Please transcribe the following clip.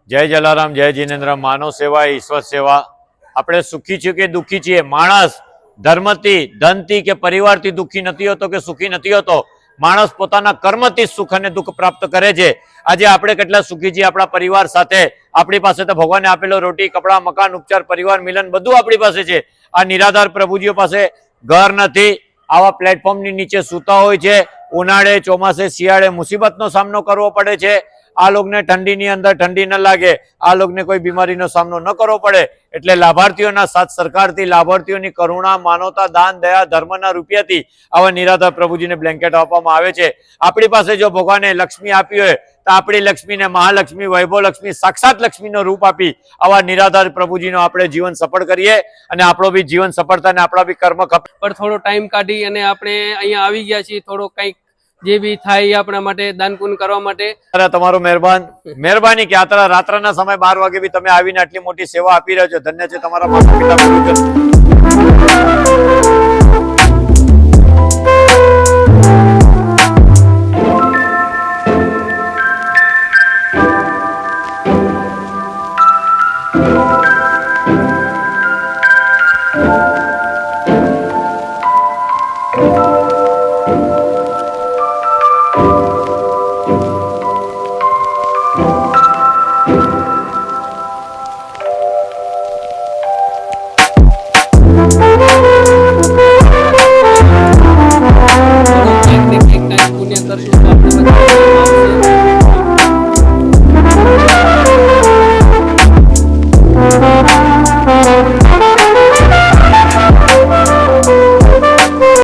जय जलाराम, जय जिनेन्द्र। मानव सेवा ईश्वर सेवा। આપણે સુખી છીએ કે દુઃખી છીએ, માણસ ધર્મથી, ધનથી કે પરિવારથી દુઃખી નથી હોતો કે સુખી નથી હોતો। માણસ પોતાના કર્મથી સુખ અને દુઃખ પ્રાપ્ત કરે છે। આજે આપણે કેટલા સુખી છીએ આપણા પરિવાર સાથે। આપણી પાસે તો ભગવાને આપેલો રોટી, કપડા, મકાન, ઉપચાર, પરિવાર, મિલન બધું આપણી પાસે છે। આ નિરાધાર પ્રભુજીઓ પાસે ઘર નથી, આવા પ્લેટફોર્મની નીચે સૂતા હોય છે। ઉનાળે, ચોમાસે, શિયાળે મુસીબતનો સામનો કરવો પડે છે। આ લોકોને ઠંડીની અંદર ઠંડી ન લાગે, આ લોકોને કોઈ બીમારીનો સામનો ન કરવો પડે, એટલે લાભાર્થીઓના સાથ સરકારથી, લાભાર્થીઓની કરુણા, માનવતા, દાન, દયા, ધર્મના રૂપિયાથી આવા નિરાધાર પ્રભુજીને બ્લેન્કેટ આપવામાં આવે છે। આપણી પાસે જો ભગવાને લક્ષ્મી આપી હોય તો આપણી લક્ષ્મીને મહાલક્ષ્મી, વૈભવ લક્ષ્મી, સાક્ષાત લક્ષ્મીનો રૂપ આપી આવા નિરાધાર પ્રભુજીનો આપણે જીવન સફળ કરીએ અને આપણો બી જીવન સફળતા અને આપણા બી કર્મ પર થોડો ટાઈમ કાઢી અને આપણે અહીંયા આવી ગયા છીએ। થોડો કંઈક જે બી થાય આપણા માટે દાન પુણ્ય કરવા માટે તમારો મહેરબાની કે આ રાત્રના સમય 12 વાગે બી તમે આવીને આટલી મોટી સેવા આપી રહ્યા છો। ધન્ય છે તમારા માતા પિતા, ગુરુજન।